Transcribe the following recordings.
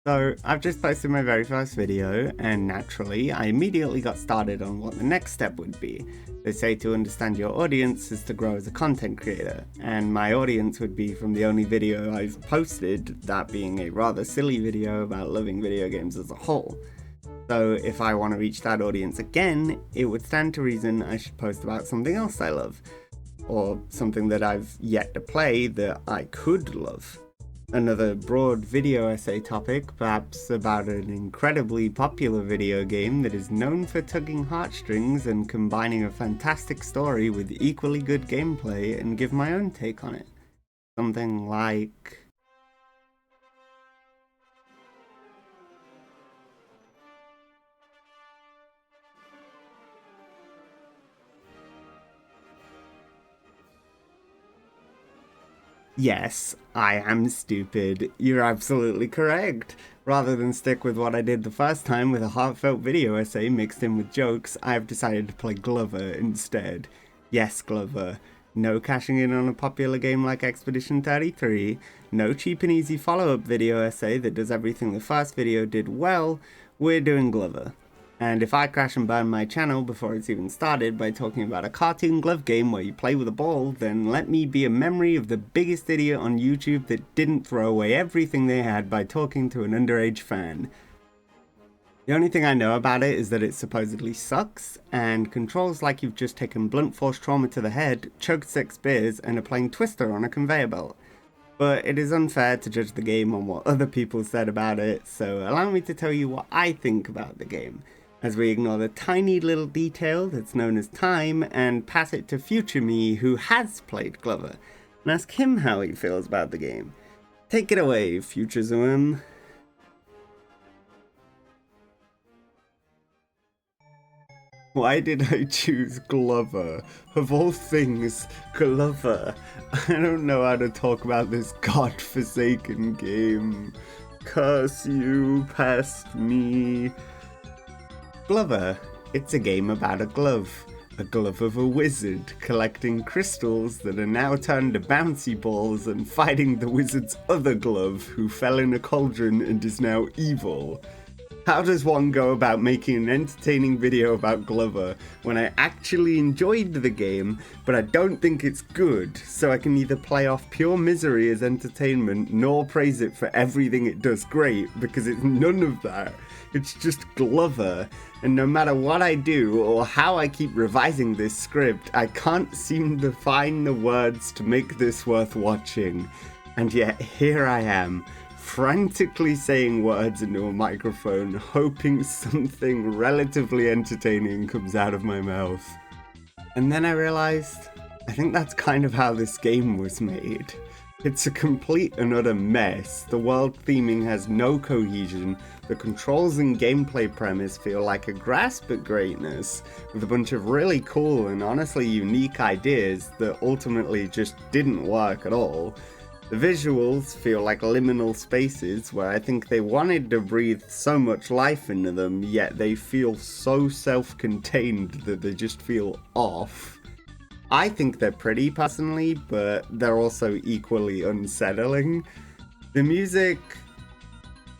So I've just posted my very first video, and naturally I immediately got started on what the next step would be. They say to understand your audience is to grow as a content creator, and my audience would be from the only video I've posted, that being a rather silly video about loving video games as a whole. So if I want to reach that audience again, it would stand to reason I should post about something else I love, or something that I've yet to play that I could love. Another broad video essay topic, perhaps about an incredibly popular video game that is known for tugging heartstrings and combining a fantastic story with equally good gameplay, and give my own take on it. Something like... Yes, I am stupid. You're absolutely correct. Rather than stick with what I did the first time with a heartfelt video essay mixed in with jokes, I've decided to play Glover instead. Yes, Glover. No cashing in on a popular game like Expedition 33, no cheap and easy follow-up video essay that does everything the first video did well. We're doing Glover. And if I crash and burn my channel before it's even started by talking about a cartoon glove game where you play with a ball, then let me be a memory of the biggest idiot on YouTube that didn't throw away everything they had by talking to an underage fan. The only thing I know about it is that it supposedly sucks, and controls like you've just taken blunt force trauma to the head, chugged 6 beers, and are playing Twister on a conveyor belt. But it is unfair to judge the game on what other people said about it, so allow me to tell you what I think about the game, as we ignore the tiny little detail that's known as time and pass it to future me who has played Glover, and ask him how he feels about the game. Take it away, future Zoom. Why did I choose Glover? Of all things, Glover. I don't know how to talk about this godforsaken game. Curse you, past me. Glover. It's a game about a glove of a wizard, collecting crystals that are now turned to bouncy balls and fighting the wizard's other glove, who fell in a cauldron and is now evil. How does one go about making an entertaining video about Glover when I actually enjoyed the game, but I don't think it's good, so I can neither play off pure misery as entertainment nor praise it for everything it does great, because it's none of that. It's just Glover, and no matter what I do or how I keep revising this script, I can't seem to find the words to make this worth watching. And yet here I am, frantically saying words into a microphone, hoping something relatively entertaining comes out of my mouth. And then I realized, I think that's kind of how this game was made. It's a complete and utter mess. The world theming has no cohesion. The controls and gameplay premise feel like a grasp at greatness, with a bunch of really cool and honestly unique ideas that ultimately just didn't work at all. The visuals feel like liminal spaces where I think they wanted to breathe so much life into them, yet they feel so self-contained that they just feel off. I think they're pretty personally, but they're also equally unsettling. The music,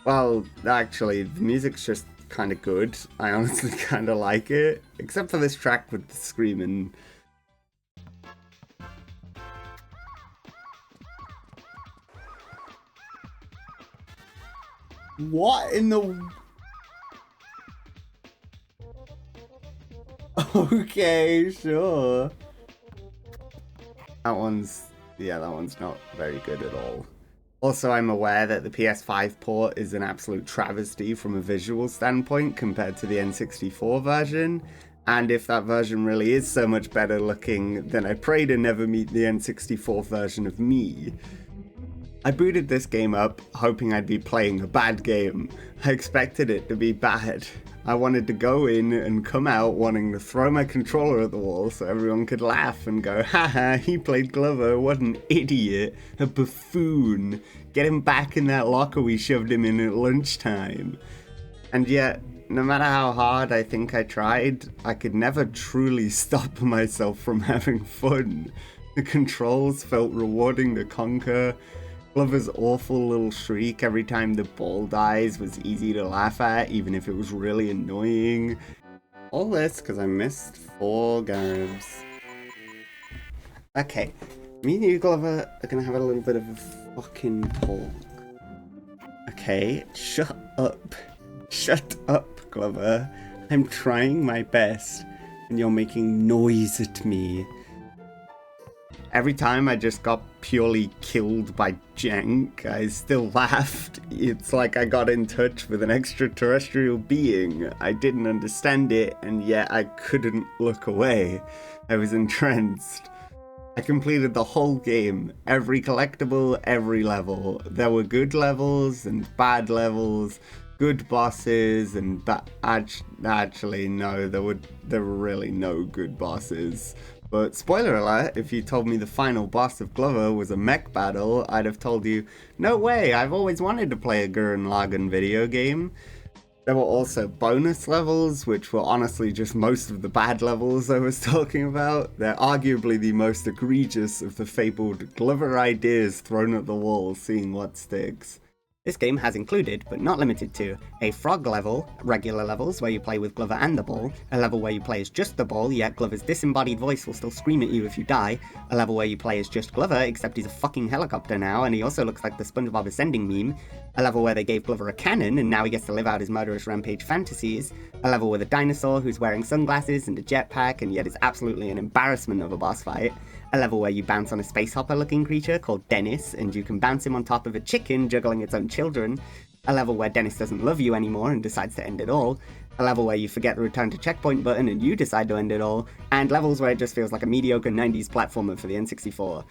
well, actually, the music's just kind of good. I honestly kind of like it, except for this track with the screaming. What in the... Okay, sure. That one's not very good at all. Also, I'm aware that the PS5 port is an absolute travesty from a visual standpoint compared to the N64 version, and if that version really is so much better looking, then I pray to never meet the N64 version of me. I booted this game up, hoping I'd be playing a bad game. I expected it to be bad. I wanted to go in and come out wanting to throw my controller at the wall so everyone could laugh and go, haha, he played Glover, what an idiot, a buffoon. Get him back in that locker we shoved him in at lunchtime. And yet, no matter how hard I think I tried, I could never truly stop myself from having fun. The controls felt rewarding to conquer. Glover's awful little shriek every time the ball dies was easy to laugh at, even if it was really annoying. All this because I missed 4 Garibs. Okay, me and you, Glover, are gonna have a little bit of a fucking talk. Okay, shut up. Shut up, Glover. I'm trying my best, and you're making noise at me. Every time I just got purely killed by jank, I still laughed. It's like I got in touch with an extraterrestrial being. I didn't understand it, and yet I couldn't look away. I was entranced. I completed the whole game, every collectible, every level. There were good levels and bad levels, good bosses and actually no, there were really no good bosses. But spoiler alert, if you told me the final boss of Glover was a mech battle, I'd have told you, no way, I've always wanted to play a Gurren Lagann video game. There were also bonus levels, which were honestly just most of the bad levels I was talking about. They're arguably the most egregious of the fabled Glover ideas thrown at the wall, seeing what sticks. This game has included, but not limited to, a frog level, regular levels where you play with Glover and the ball, a level where you play as just the ball, yet Glover's disembodied voice will still scream at you if you die, a level where you play as just Glover, except he's a fucking helicopter now, and he also looks like the SpongeBob Ascending meme, a level where they gave Glover a cannon, and now he gets to live out his murderous rampage fantasies, a level with a dinosaur who's wearing sunglasses and a jetpack, and yet is absolutely an embarrassment of a boss fight, a level where you bounce on a space hopper looking creature called Dennis, and you can bounce him on top of a chicken juggling its own children, a level where Dennis doesn't love you anymore and decides to end it all, a level where you forget the return to checkpoint button and you decide to end it all, and levels where it just feels like a mediocre 90s platformer for the N64.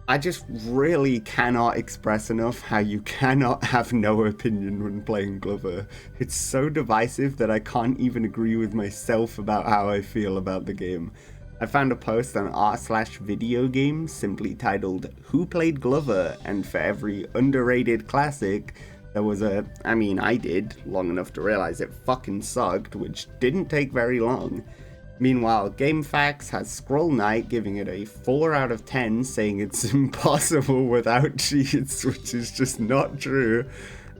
I just really cannot express enough how you cannot have no opinion when playing Glover. It's so divisive that I can't even agree with myself about how I feel about the game. I found a post on r/videogames simply titled, Who Played Glover? And for every underrated classic, there was I did, long enough to realize it fucking sucked, which didn't take very long. Meanwhile, GameFAQs has Scroll Knight giving it a 4 out of 10, saying it's impossible without cheats, which is just not true.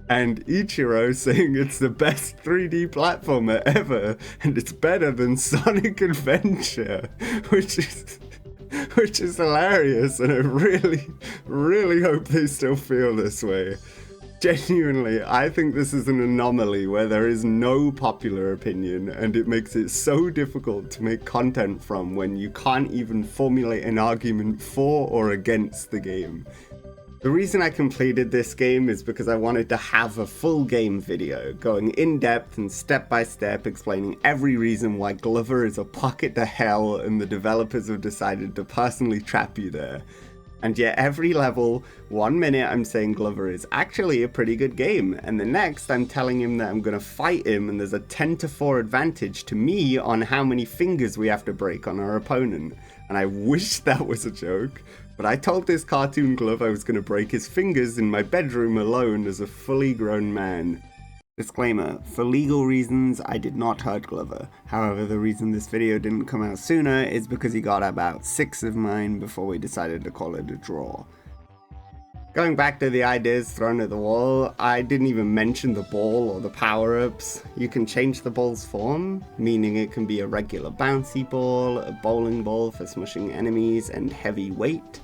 And Ichiro saying it's the best 3D platformer ever, and it's better than Sonic Adventure, which is hilarious, and I really hope they still feel this way. Genuinely, I think this is an anomaly where there is no popular opinion, and it makes it so difficult to make content from when you can't even formulate an argument for or against the game. The reason I completed this game is because I wanted to have a full game video, going in depth and step by step explaining every reason why Glover is a pocket to hell and the developers have decided to personally trap you there. And yet every level, 1 minute I'm saying Glover is actually a pretty good game, and the next I'm telling him that I'm gonna fight him and there's a 10-4 advantage to me on how many fingers we have to break on our opponent. And I wish that was a joke, but I told this cartoon Glover I was gonna break his fingers in my bedroom alone as a fully grown man. Disclaimer, for legal reasons, I did not hurt Glover. However, the reason this video didn't come out sooner is because he got about 6 of mine before we decided to call it a draw. Going back to the ideas thrown at the wall, I didn't even mention the ball or the power-ups. You can change the ball's form, meaning it can be a regular bouncy ball, a bowling ball for smushing enemies and heavy weight,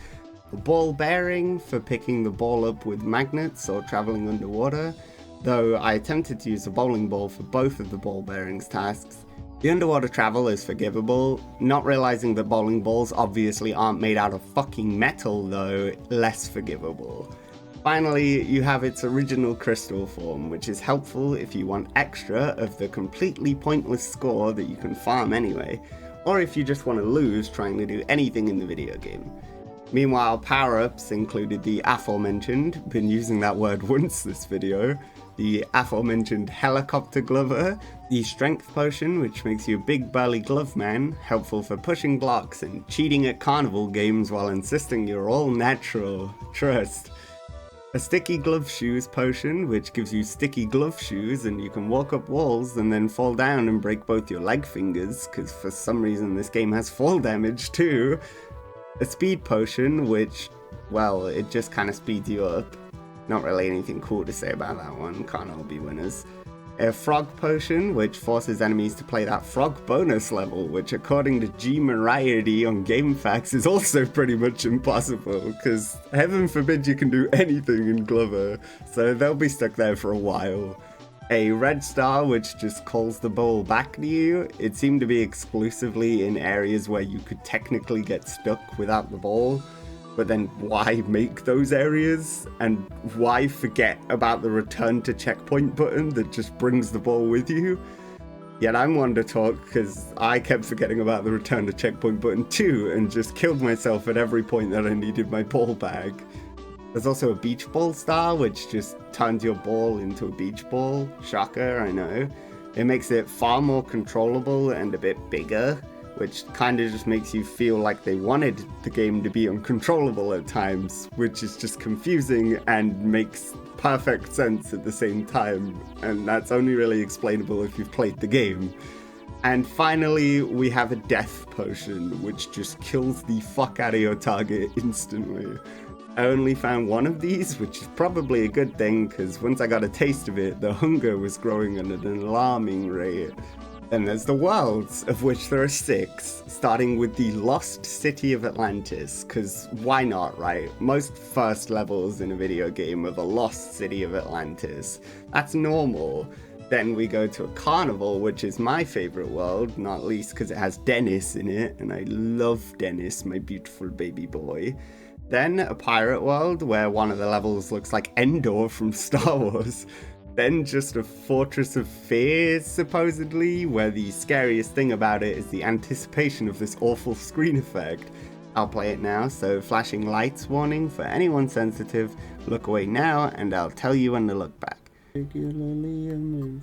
a ball bearing for picking the ball up with magnets or traveling underwater, though I attempted to use a bowling ball for both of the ball bearings tasks. The underwater travel is forgivable, not realizing that bowling balls obviously aren't made out of fucking metal though, less forgivable. Finally, you have its original crystal form, which is helpful if you want extra of the completely pointless score that you can farm anyway, or if you just want to lose trying to do anything in the video game. Meanwhile, power-ups included the aforementioned, been using that word once this video, the aforementioned helicopter Glover, the strength potion, which makes you a big burly glove man, helpful for pushing blocks and cheating at carnival games while insisting you're all natural, trust. A sticky glove shoes potion, which gives you sticky glove shoes and you can walk up walls and then fall down and break both your leg fingers, because for some reason this game has fall damage too. A speed potion, which well, it just kind of speeds you up. Not really anything cool to say about that one, can't all be winners. A frog potion, which forces enemies to play that frog bonus level, which according to G Mariety on GameFAQs is also pretty much impossible, because heaven forbid you can do anything in Glover, so they'll be stuck there for a while. A red star, which just calls the ball back to you. It seemed to be exclusively in areas where you could technically get stuck without the ball. But then why make those areas? And why forget about the return to checkpoint button that just brings the ball with you? Yet I'm one to talk because I kept forgetting about the return to checkpoint button too and just killed myself at every point that I needed my ball back. There's also a beach ball star, which just turns your ball into a beach ball. Shocker, I know. It makes it far more controllable and a bit bigger, which kind of just makes you feel like they wanted the game to be uncontrollable at times, which is just confusing and makes perfect sense at the same time, and that's only really explainable if you've played the game. And finally, we have a death potion, which just kills the fuck out of your target instantly. I only found one of these, which is probably a good thing, because once I got a taste of it, the hunger was growing at an alarming rate. Then there's the worlds, of which there are 6, starting with the Lost City of Atlantis, because why not, right? Most first levels in a video game are the Lost City of Atlantis. That's normal. Then we go to a carnival, which is my favorite world, not least because it has Dennis in it, and I love Dennis, my beautiful baby boy. Then a pirate world, where one of the levels looks like Endor from Star Wars. Then just a Fortress of Fear, supposedly, where the scariest thing about it is the anticipation of this awful screen effect. I'll play it now, so flashing lights warning for anyone sensitive, look away now and I'll tell you when to look back. Regularly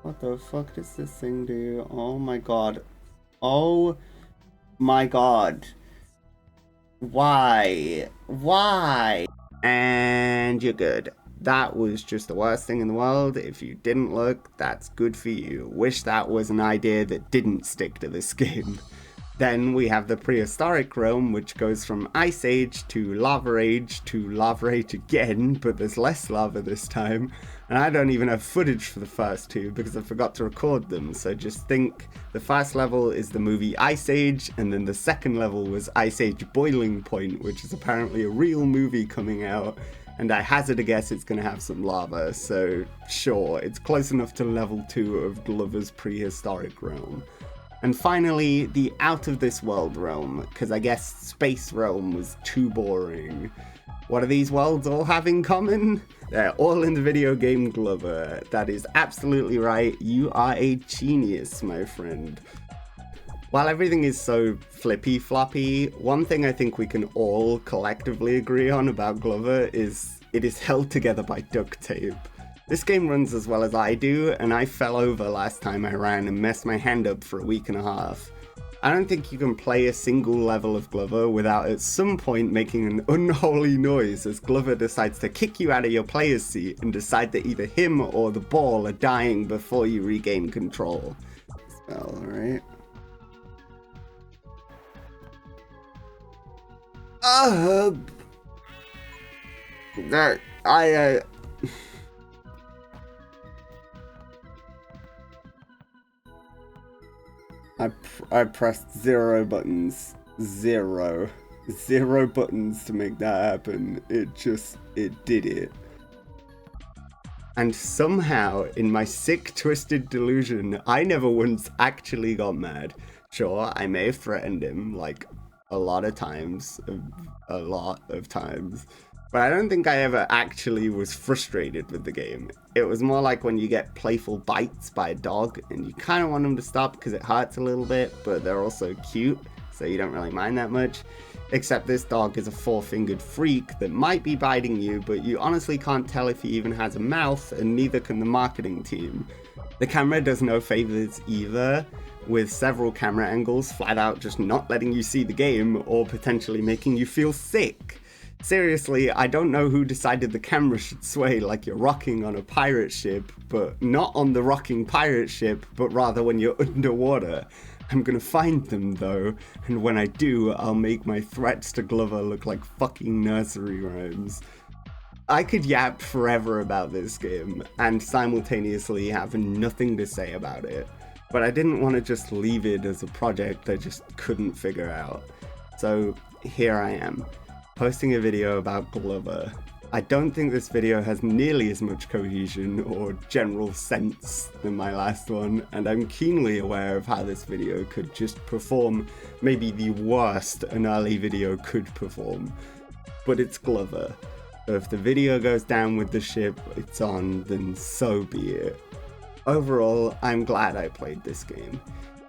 what the fuck does this thing do? Oh my god. Oh my god. Why? Why? And you're good. That was just the worst thing in the world. If you didn't look, that's good for you. Wish that was an idea that didn't stick to this game. Then we have the prehistoric realm, which goes from Ice Age to Lava Age to Lava Age again, but there's less lava this time. And I don't even have footage for the first 2 because I forgot to record them. So just think the first level is the movie Ice Age, and then the second level was Ice Age Boiling Point, which is apparently a real movie coming out. And I hazard a guess it's going to have some lava, so sure, it's close enough to level 2 of Glover's prehistoric realm. And finally, the Out of This World realm, because I guess Space Realm was too boring. What do these worlds all have in common? They're all in the video game Glover. That is absolutely right, you are a genius, my friend. While everything is so flippy-floppy, one thing I think we can all collectively agree on about Glover is it is held together by duct tape. This game runs as well as I do, and I fell over last time I ran and messed my hand up for a week and a half. I don't think you can play a single level of Glover without at some point making an unholy noise as Glover decides to kick you out of your player's seat and decide that either him or the ball are dying before you regain control. Spell, right? I pressed 0 buttons. 0 buttons to make that happen. It did it. And somehow, in my sick, twisted delusion, I never once actually got mad. Sure, I may have threatened him, like, a lot of times, but I don't think I ever actually was frustrated with the game. It was more like when you get playful bites by a dog, and you kind of want them to stop because it hurts a little bit, but they're also cute, so you don't really mind that much. Except this dog is a 4-fingered freak that might be biting you, but you honestly can't tell if he even has a mouth, and neither can the marketing team. The camera does no favors either, with several camera angles flat out just not letting you see the game or potentially making you feel sick. Seriously, I don't know who decided the camera should sway like you're rocking on a pirate ship, but not on the rocking pirate ship, but rather when you're underwater. I'm gonna find them though, and when I do, I'll make my threats to Glover look like fucking nursery rhymes. I could yap forever about this game, and simultaneously have nothing to say about it, but I didn't want to just leave it as a project I just couldn't figure out. So here I am, posting a video about Glover. I don't think this video has nearly as much cohesion or general sense than my last one, and I'm keenly aware of how this video could just perform maybe the worst an early video could perform. But it's Glover. So if the video goes down with the ship it's on, then so be it. Overall, I'm glad I played this game.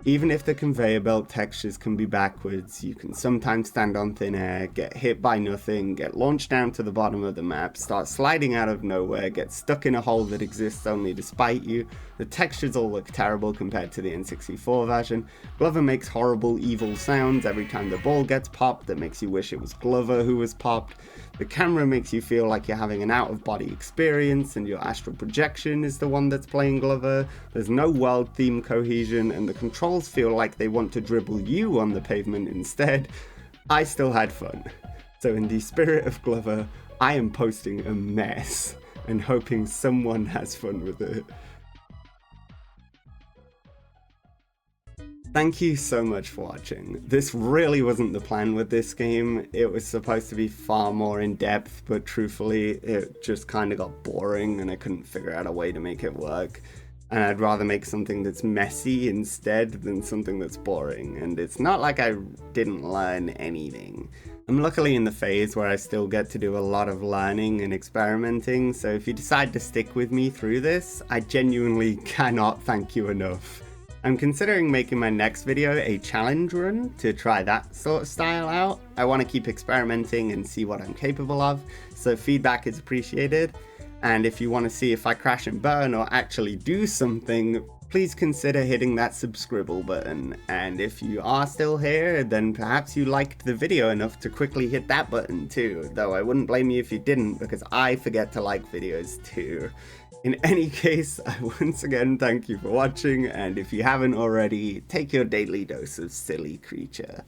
Even if the conveyor belt textures can be backwards, you can sometimes stand on thin air, get hit by nothing, get launched down to the bottom of the map, start sliding out of nowhere, get stuck in a hole that exists only to spite you. The textures all look terrible compared to the N64 version. Glover makes horrible, evil sounds every time the ball gets popped that makes you wish it was Glover who was popped. The camera makes you feel like you're having an out-of-body experience and your astral projection is the one that's playing Glover. There's no world theme cohesion and the controls feel like they want to dribble you on the pavement instead. I still had fun. So in the spirit of Glover, I am posting a mess and hoping someone has fun with it. Thank you so much for watching. This really wasn't the plan with this game. It was supposed to be far more in depth, but truthfully, it just kind of got boring and I couldn't figure out a way to make it work. And I'd rather make something that's messy instead than something that's boring. And it's not like I didn't learn anything. I'm luckily in the phase where I still get to do a lot of learning and experimenting, so if you decide to stick with me through this, I genuinely cannot thank you enough. I'm considering making my next video a challenge run to try that sort of style out. I want to keep experimenting and see what I'm capable of, so feedback is appreciated. And if you want to see if I crash and burn or actually do something, please consider hitting that subscribe button. And if you are still here, then perhaps you liked the video enough to quickly hit that button too, though I wouldn't blame you if you didn't, because I forget to like videos too. In any case, I once again thank you for watching, and if you haven't already, take your daily dose of silly creature.